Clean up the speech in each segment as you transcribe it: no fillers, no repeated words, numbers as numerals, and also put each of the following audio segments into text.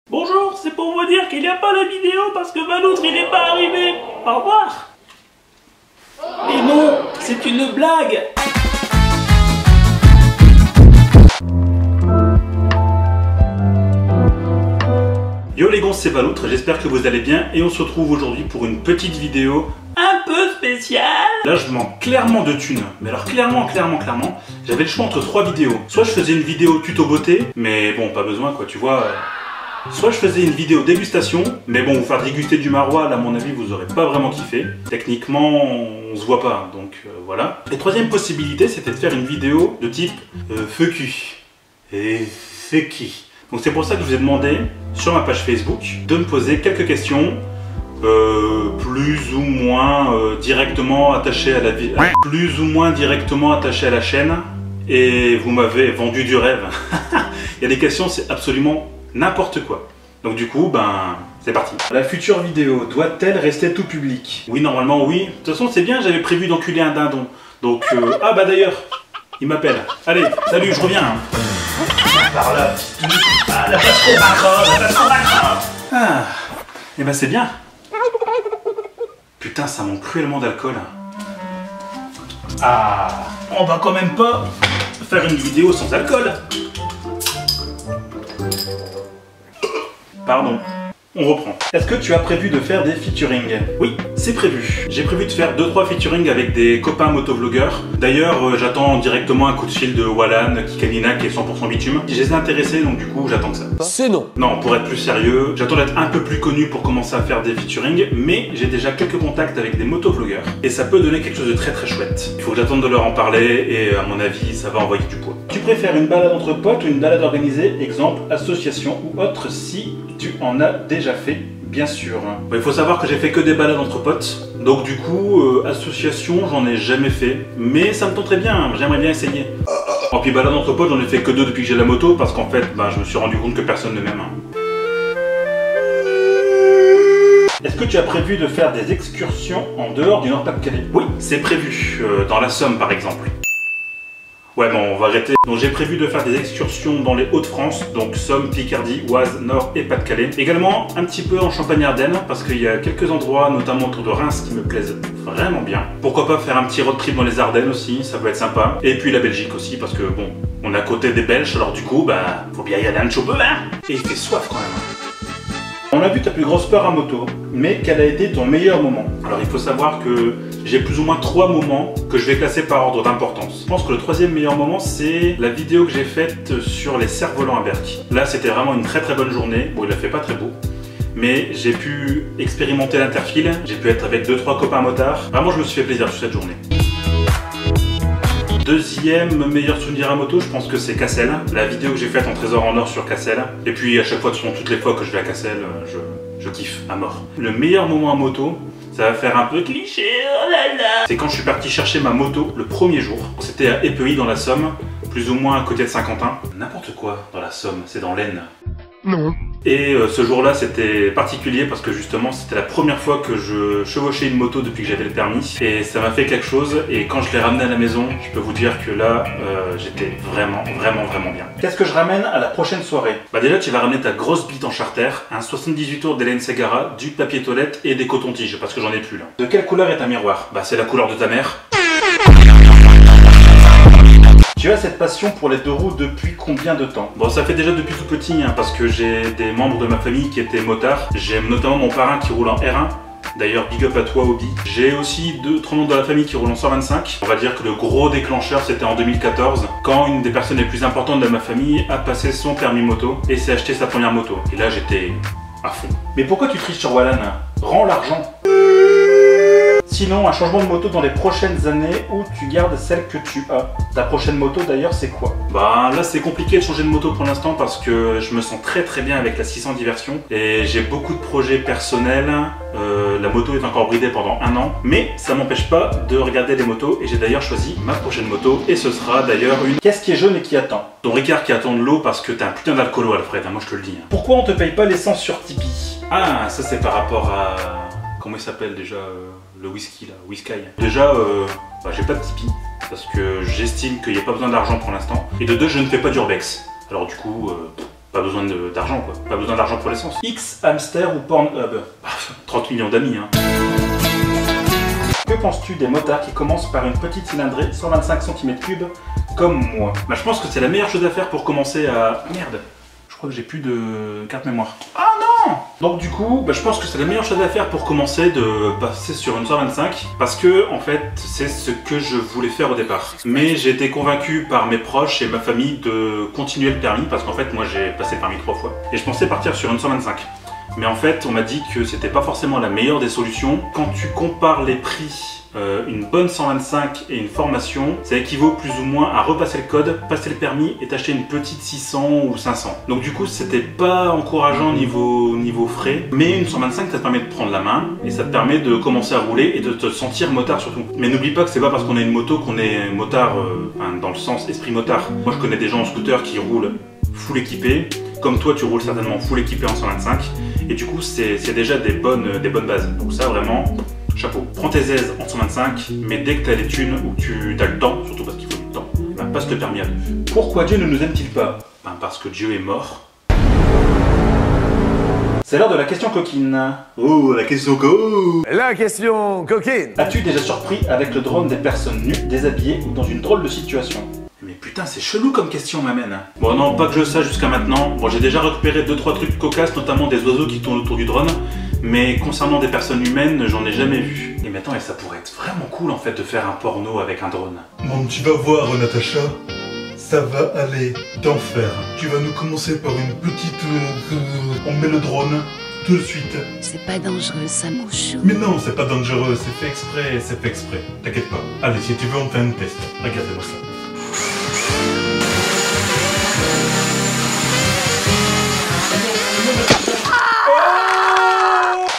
Bonjour, c'est pour vous dire qu'il n'y a pas la vidéo parce que Valoutre il n'est pas arrivé. Au revoir. Et non, c'est une blague. Yo les gars, c'est Valoutre, j'espère que vous allez bien et on se retrouve aujourd'hui pour une petite vidéo un peu spéciale. Là je manque clairement de thunes, mais alors clairement, j'avais le choix entre 3 vidéos. Soit je faisais une vidéo tuto beauté, mais bon pas besoin quoi, tu vois. Soit je faisais une vidéo dégustation, mais bon vous faire déguster du maroilles, à mon avis vous aurez pas vraiment kiffé. Techniquement on se voit pas, donc voilà. Et troisième possibilité c'était de faire une vidéo de type fucky. Et fucky. Donc c'est pour ça que je vous ai demandé sur ma page Facebook de me poser quelques questions plus ou moins directement attachées à la vie, plus ou moins directement attachées à la chaîne. Et vous m'avez vendu du rêve. Il y a des questions, c'est absolument n'importe quoi. Donc du coup, ben c'est parti. La future vidéo doit-elle rester tout public? Oui, normalement oui. De toute façon c'est bien, j'avais prévu d'enculer un dindon. Donc ah bah d'ailleurs, il m'appelle. Allez, salut, je reviens. Par là. Ah, la place qu'on vaincra, Ah, et ben c'est bien. Putain, ça manque cruellement d'alcool. Ah, on va quand même pas faire une vidéo sans alcool. Pardon. On reprend. Est-ce que tu as prévu de faire des featuring? Oui, c'est prévu. J'ai prévu de faire 2-3 featuring avec des copains motovlogueurs. D'ailleurs, j'attends directement un coup de fil de Wallan, Kikanina qui est 100% bitume. Je les ai intéressés, donc du coup, j'attends que ça. C'est non. Non, pour être plus sérieux, j'attends d'être un peu plus connu pour commencer à faire des featuring, mais j'ai déjà quelques contacts avec des motovlogueurs. Et ça peut donner quelque chose de très chouette. Il faut que j'attende de leur en parler et à mon avis, ça va envoyer du poids. Tu préfères une balade entre potes ou une balade organisée, exemple association ou autre si tu en as déjà fait, bien sûr. Bon, il faut savoir que j'ai fait que des balades entre potes, donc du coup, association, j'en ai jamais fait, mais ça me tenterait bien, j'aimerais bien essayer. En puis balade entre potes, j'en ai fait que 2 depuis que j'ai la moto, parce qu'en fait, ben, je me suis rendu compte que personne ne m'aime. Est-ce que tu as prévu de faire des excursions en dehors du Nord-Pas-de-Calais? Oui, c'est prévu, dans la Somme par exemple. Ouais bon, on va arrêter. Donc j'ai prévu de faire des excursions dans les Hauts-de-France, donc Somme, Picardie, Oise, Nord et Pas-de-Calais. Également un petit peu en Champagne-Ardenne, parce qu'il y a quelques endroits, notamment autour de Reims, qui me plaisent vraiment bien. Pourquoi pas faire un petit road trip dans les Ardennes aussi, ça peut être sympa. Et puis la Belgique aussi, parce que bon, on est à côté des Belges, alors du coup, bah, faut bien y aller un petit peu, hein. Et il fait soif quand même. On a vu ta plus grosse peur à moto, mais quel a été ton meilleur moment? Alors il faut savoir que j'ai plus ou moins 3 moments que je vais classer par ordre d'importance. Je pense que le 3e meilleur moment c'est la vidéo que j'ai faite sur les cerfs-volants à Berck. Là c'était vraiment une très bonne journée, bon il a fait pas très beau, mais j'ai pu expérimenter l'interfile, j'ai pu être avec 2-3 copains motards. Vraiment je me suis fait plaisir sur cette journée. Deuxième meilleur souvenir à moto, je pense que c'est Cassel. La vidéo que j'ai faite en trésor en or sur Cassel. Et puis à chaque fois, toutes les fois que je vais à Cassel, je kiffe à mort. Le meilleur moment à moto, ça va faire un peu cliché, oh là là. C'est quand je suis parti chercher ma moto le premier jour. C'était à Épeuy dans la Somme, plus ou moins à côté de Saint-Quentin. N'importe quoi dans la Somme, c'est dans l'Aisne. Non. Et ce jour-là, c'était particulier parce que justement, c'était la première fois que je chevauchais une moto depuis que j'avais le permis. Et ça m'a fait quelque chose. Et quand je l'ai ramené à la maison, je peux vous dire que là, j'étais vraiment bien. Qu'est-ce que je ramène à la prochaine soirée? Bah déjà, tu vas ramener ta grosse bite en charter, un 78 tours d'Hélène Ségara, du papier toilette et des cotons-tiges parce que j'en ai plus là. De quelle couleur est un miroir? Bah c'est la couleur de ta mère. Tu as cette passion pour les 2 roues depuis combien de temps? Bon, ça fait déjà depuis tout petit, hein, parce que j'ai des membres de ma famille qui étaient motards. J'aime notamment mon parrain qui roule en R1. D'ailleurs, big up à toi, Obi. J'ai aussi 2-3 membres de la famille qui roulent en 125. On va dire que le gros déclencheur, c'était en 2014, quand une des personnes les plus importantes de ma famille a passé son permis moto et s'est acheté sa première moto. Et là, j'étais à fond. Mais pourquoi tu triches sur Wallan? Rends l'argent. Sinon, un changement de moto dans les prochaines années ou tu gardes celle que tu as? Ta prochaine moto d'ailleurs, c'est quoi? Bah là, c'est compliqué de changer de moto pour l'instant parce que je me sens très bien avec la 600 Diversion et j'ai beaucoup de projets personnels. La moto est encore bridée pendant 1 an, mais ça m'empêche pas de regarder les motos et j'ai d'ailleurs choisi ma prochaine moto et ce sera d'ailleurs une... Qu'est-ce qui est jaune et qui attend? Ton Ricard qui attend de l'eau parce que t'es un putain d'alcoolo, Alfred, hein, moi je te le dis. Pourquoi on te paye pas l'essence sur Tipeee? Ah, ça c'est par rapport à... Comment il s'appelle déjà le whisky là, Whisky. Déjà, bah, j'ai pas de Tipeee parce que j'estime qu'il n'y a pas besoin d'argent pour l'instant. Et de 2, je ne fais pas d'urbex. Alors du coup, Pas besoin d'argent quoi, pas besoin d'argent pour l'essence. X Hamster ou Pornhub? 30 millions d'amis hein. Que penses-tu des motards qui commencent par une petite cylindrée 125 cm3 comme moi? Bah je pense que c'est la meilleure chose à faire pour commencer à... Merde, je crois que j'ai plus de carte mémoire. Ah non! Donc du coup, bah, je pense que c'est la meilleure chose à faire pour commencer de passer sur une 125 parce que en fait c'est ce que je voulais faire au départ. Mais j'ai été convaincu par mes proches et ma famille de continuer le permis parce qu'en fait moi j'ai passé le permis 3 fois et je pensais partir sur une 125. Mais en fait, on m'a dit que c'était pas forcément la meilleure des solutions. Quand tu compares les prix, une bonne 125 et une formation, ça équivaut plus ou moins à repasser le code, passer le permis et t'acheter une petite 600 ou 500. Donc du coup, c'était pas encourageant niveau frais. Mais une 125, ça te permet de prendre la main et ça te permet de commencer à rouler et de te sentir motard surtout. Mais n'oublie pas que c'est pas parce qu'on a une moto qu'on est motard, dans le sens esprit motard. Moi, je connais des gens en scooter qui roulent full équipé. Comme toi, tu roules certainement full équipé en 125. Et du coup, c'est déjà des bonnes bases. Donc ça, vraiment, chapeau. Prends tes aises en 125, mais dès que tu as les thunes ou que tu as le temps, surtout parce qu'il faut du temps, ben passe le permis à deux. Pourquoi Dieu ne nous aime-t-il pas? Ben parce que Dieu est mort. C'est l'heure de la question coquine. Oh, la question coquine. La question coquine. As-tu déjà surpris avec le drone des personnes nues, déshabillées ou dans une drôle de situation? Mais putain, c'est chelou comme question, m'amène. Bon, non, pas que je sache jusqu'à maintenant. Bon, j'ai déjà récupéré 2-3 trucs cocasses, notamment des oiseaux qui tournent autour du drone. Mais concernant des personnes humaines, j'en ai jamais vu. Et maintenant, ça pourrait être vraiment cool en fait de faire un porno avec un drone. Bon, tu vas voir, Natacha. Ça va aller d'enfer. Tu vas nous commencer par une petite... on met le drone tout de suite. C'est pas dangereux, ça mouche. Mais non, c'est pas dangereux, c'est fait exprès, c'est fait exprès. T'inquiète pas. Allez, si tu veux, on fait un test. Regardez-moi ça.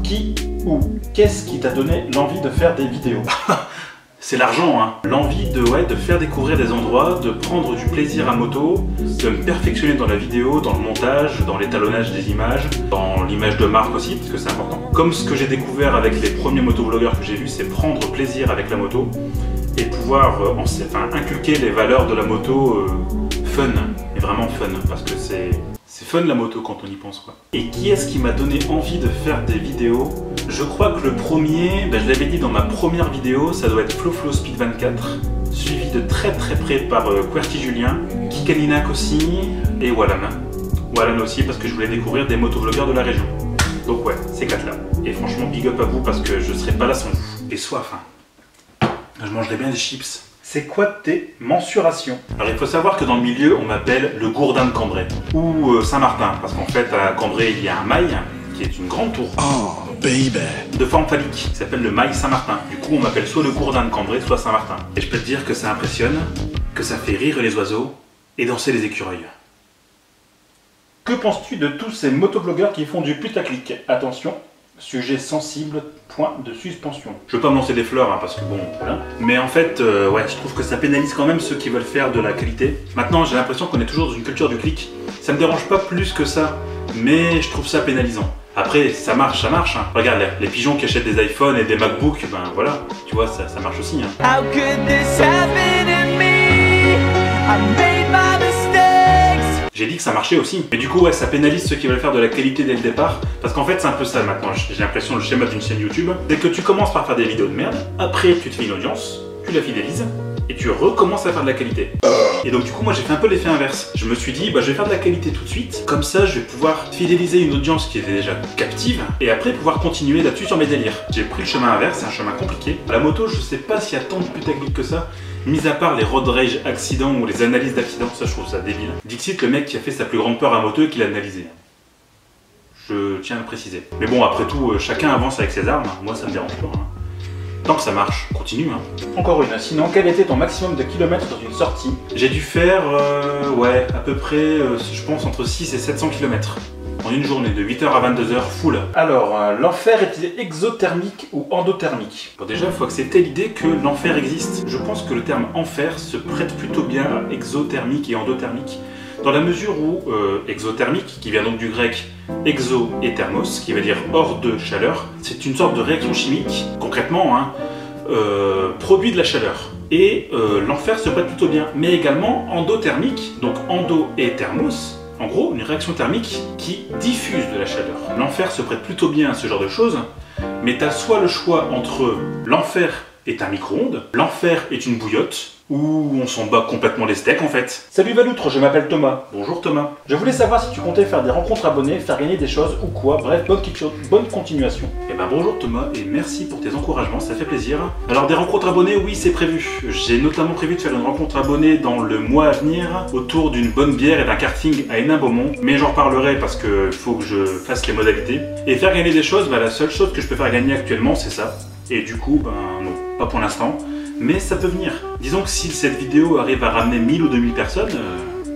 Qui ou qu'est-ce qui t'a donné l'envie de faire des vidéos? C'est l'argent, hein. L'envie de faire découvrir des endroits, de prendre du plaisir à moto, de me perfectionner dans la vidéo, dans le montage, dans l'étalonnage des images, dans l'image de marque aussi, parce que c'est important. Comme ce que j'ai découvert avec les premiers motovlogueurs que j'ai vus, c'est prendre plaisir avec la moto et pouvoir inculquer les valeurs de la moto fun, et vraiment fun, parce que c'est fun la moto quand on y pense quoi. Et qui est-ce qui m'a donné envie de faire des vidéos? Je crois que le premier, je l'avais dit dans ma première vidéo, ça doit être FloFlo Speed 24, suivi de très près par QWERTY Julien, Kikalinac aussi, et Wallan. Wallan aussi parce que je voulais découvrir des motovlogueurs de la région. Donc ouais, ces 4 là. Et franchement big up à vous parce que je serais pas là sans vous. J'ai soif hein. Je mangerais bien des chips. C'est quoi tes mensurations? Alors il faut savoir que dans le milieu, on m'appelle le Gourdin de Cambrai ou Saint-Martin, parce qu'en fait à Cambrai il y a un mail qui est une grande tour de forme phallique qui s'appelle le mail Saint-Martin. Du coup on m'appelle soit le Gourdin de Cambrai, soit Saint-Martin. Et je peux te dire que ça impressionne, que ça fait rire les oiseaux et danser les écureuils. Que penses-tu de tous ces motovlogueurs qui font du putaclic? Attention, sujet sensible, point de suspension. Je veux pas me lancer des fleurs hein, parce que bon, voilà. Mais en fait, ouais, je trouve que ça pénalise quand même ceux qui veulent faire de la qualité. Maintenant, j'ai l'impression qu'on est toujours dans une culture du clic. Ça me dérange pas plus que ça, mais je trouve ça pénalisant. Après, ça marche, ça marche. Hein. Regarde, les pigeons qui achètent des iPhones et des MacBooks, ben voilà, tu vois, ça marche aussi. Hein. How could this happen to me? I made my mistakes. J'ai dit que ça marchait aussi. Mais du coup, ouais, ça pénalise ceux qui veulent faire de la qualité dès le départ. Parce qu'en fait, c'est un peu ça maintenant. J'ai l'impression, le schéma d'une chaîne YouTube, c'est que tu commences par faire des vidéos de merde. Après, tu te fais une audience, tu la fidélises, et tu recommences à faire de la qualité. Et donc du coup moi j'ai fait un peu l'effet inverse. Je me suis dit je vais faire de la qualité tout de suite, comme ça je vais pouvoir fidéliser une audience qui était déjà captive et après pouvoir continuer là-dessus sur mes délires. J'ai pris le chemin inverse, c'est un chemin compliqué. À la moto je sais pas s'il y a tant de putaclic que ça, mis à part les road rage accidents ou les analyses d'accidents, ça je trouve ça débile. Dixit, le mec qui a fait sa plus grande peur à moto et qui l'a analysé. Je tiens à le préciser. Mais bon après tout, chacun avance avec ses armes, moi ça me dérange pas. Hein. Tant que ça marche, continue hein. Encore une, sinon quel était ton maximum de kilomètres dans une sortie? J'ai dû faire, ouais, à peu près, je pense entre 6 et 700 km en une journée, de 8h à 22h, full. Alors, l'enfer est-il exothermique ou endothermique? Bon déjà, il faut accepter l'idée que l'enfer existe. Je pense que le terme enfer se prête plutôt bien à exothermique et endothermique, dans la mesure où exothermique, qui vient donc du grec exo et thermos, qui veut dire hors de chaleur, c'est une sorte de réaction chimique, concrètement, hein, produit de la chaleur. Et l'enfer se prête plutôt bien, mais également endothermique, donc endo et thermos, En gros, une réaction thermique qui diffuse de la chaleur. L'enfer se prête plutôt bien à ce genre de choses, mais t'as soit le choix entre l'enfer est un micro-ondes, l'enfer est une bouillotte, ou on s'en bat complètement les steaks en fait. Salut Valoutre, je m'appelle Thomas. Bonjour Thomas. Je voulais savoir si tu comptais faire des rencontres abonnés, faire gagner des choses ou quoi, bref, bonne continuation. Eh ben bonjour Thomas et merci pour tes encouragements, ça fait plaisir. Alors des rencontres abonnés, oui c'est prévu. J'ai notamment prévu de faire une rencontre abonnée dans le mois à venir autour d'une bonne bière et d'un karting à Hénin-Beaumont, mais j'en parlerai parce que faut que je fasse les modalités. Et faire gagner des choses, bah la seule chose que je peux faire gagner actuellement c'est ça. Et du coup, ben non, pas pour l'instant. Mais ça peut venir. Disons que si cette vidéo arrive à ramener 1000 ou 2000 personnes,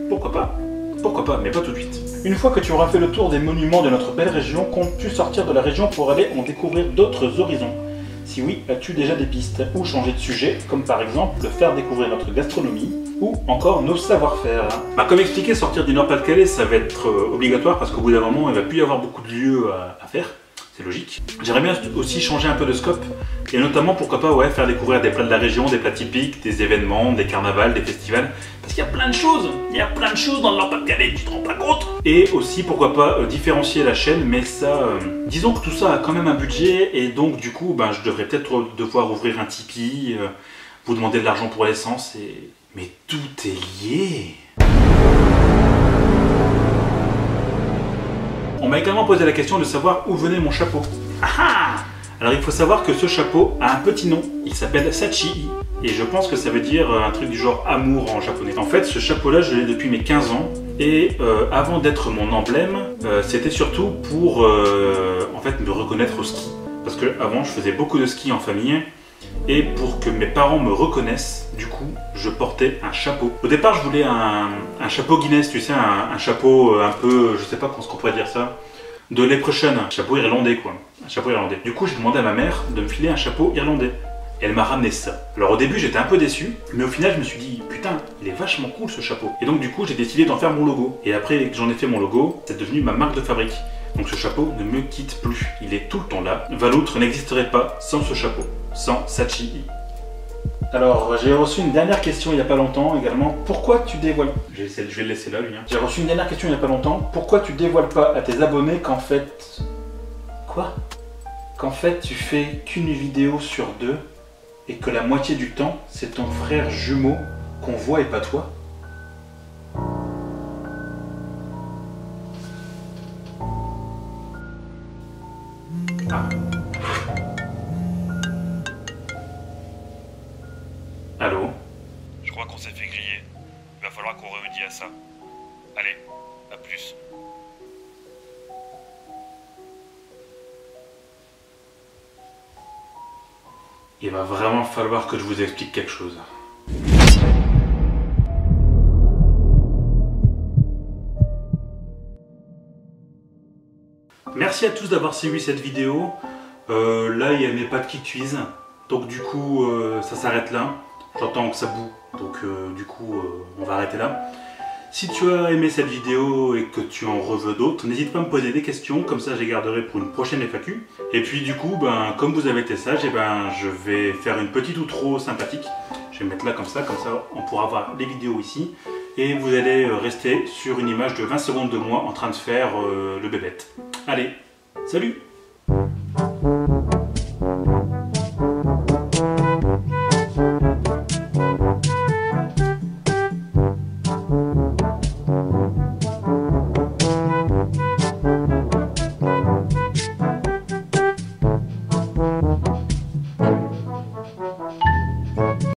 pourquoi pas? Pourquoi pas, mais pas tout de suite. Une fois que tu auras fait le tour des monuments de notre belle région, comptes-tu sortir de la région pour aller en découvrir d'autres horizons? Si oui, as-tu déjà des pistes? Ou changer de sujet, comme par exemple faire découvrir notre gastronomie, ou encore nos savoir-faire. Bah, comme expliqué, sortir du Nord-Pas-de-Calais, ça va être obligatoire parce qu'au bout d'un moment, il ne va plus y avoir beaucoup de lieux à faire. C'est logique. J'aimerais bien aussi changer un peu de scope et notamment pourquoi pas ouais, faire découvrir des plats de la région, des plats typiques, des événements, des carnavals, des festivals. Parce qu'il y a plein de choses, dans le Nord-Pas-de-Calais, tu te rends pas compte. Et aussi pourquoi pas différencier la chaîne, mais ça, disons que tout ça a quand même un budget et donc du coup ben, je devrais peut-être devoir ouvrir un Tipeee, vous demander de l'argent pour l'essence et... Mais tout est lié. On m'a également posé la question de savoir où venait mon chapeau. Ah! Alors il faut savoir que ce chapeau a un petit nom, il s'appelle Sachii, et je pense que ça veut dire un truc du genre amour en japonais. En fait, ce chapeau-là, je l'ai depuis mes 15 ans, et avant d'être mon emblème, c'était surtout pour en fait, me reconnaître au ski. Parce que avant, je faisais beaucoup de ski en famille, et pour que mes parents me reconnaissent, du coup, je portais un chapeau. Au départ, je voulais un chapeau Guinness, tu sais, un chapeau un peu, je sais pas comment on pourrait dire ça, de Leprechaun, un chapeau irlandais quoi, un chapeau irlandais. Du coup, j'ai demandé à ma mère de me filer un chapeau irlandais. Elle m'a ramené ça. Alors au début, j'étais un peu déçu, mais au final, je me suis dit, putain, il est vachement cool ce chapeau. Et donc du coup, j'ai décidé d'en faire mon logo. Et après que j'en ai fait mon logo, c'est devenu ma marque de fabrique. Donc ce chapeau ne me quitte plus, il est tout le temps là. Valoutre n'existerait pas sans ce chapeau, sans Sachii. Alors, j'ai reçu une dernière question il n'y a pas longtemps également. Pourquoi tu dévoiles... Je vais le laisser là, lui. Hein. J'ai reçu une dernière question il n'y a pas longtemps. Pourquoi tu dévoiles pas à tes abonnés qu'en fait... Quoi? Qu'en fait, tu fais qu'une vidéo sur 2 et que la moitié du temps, c'est ton frère jumeau qu'on voit et pas toi? Ah. Allô? Je crois qu'on s'est fait griller. Il va falloir qu'on remédie à ça. Allez, à plus. Il va vraiment falloir que je vous explique quelque chose. Merci à tous d'avoir suivi cette vidéo. Là, il y a mes pâtes qui cuisent. Donc du coup, ça s'arrête là. J'entends que ça bout. Donc du coup, on va arrêter là. Si tu as aimé cette vidéo et que tu en veux d'autres, n'hésite pas à me poser des questions, comme ça je les garderai pour une prochaine FAQ. Et puis du coup, ben, comme vous avez été sage, je vais faire une petite outro sympathique. Je vais mettre là comme ça on pourra voir les vidéos ici. Et vous allez rester sur une image de 20 secondes de moi en train de faire le bébête. Allez, salut!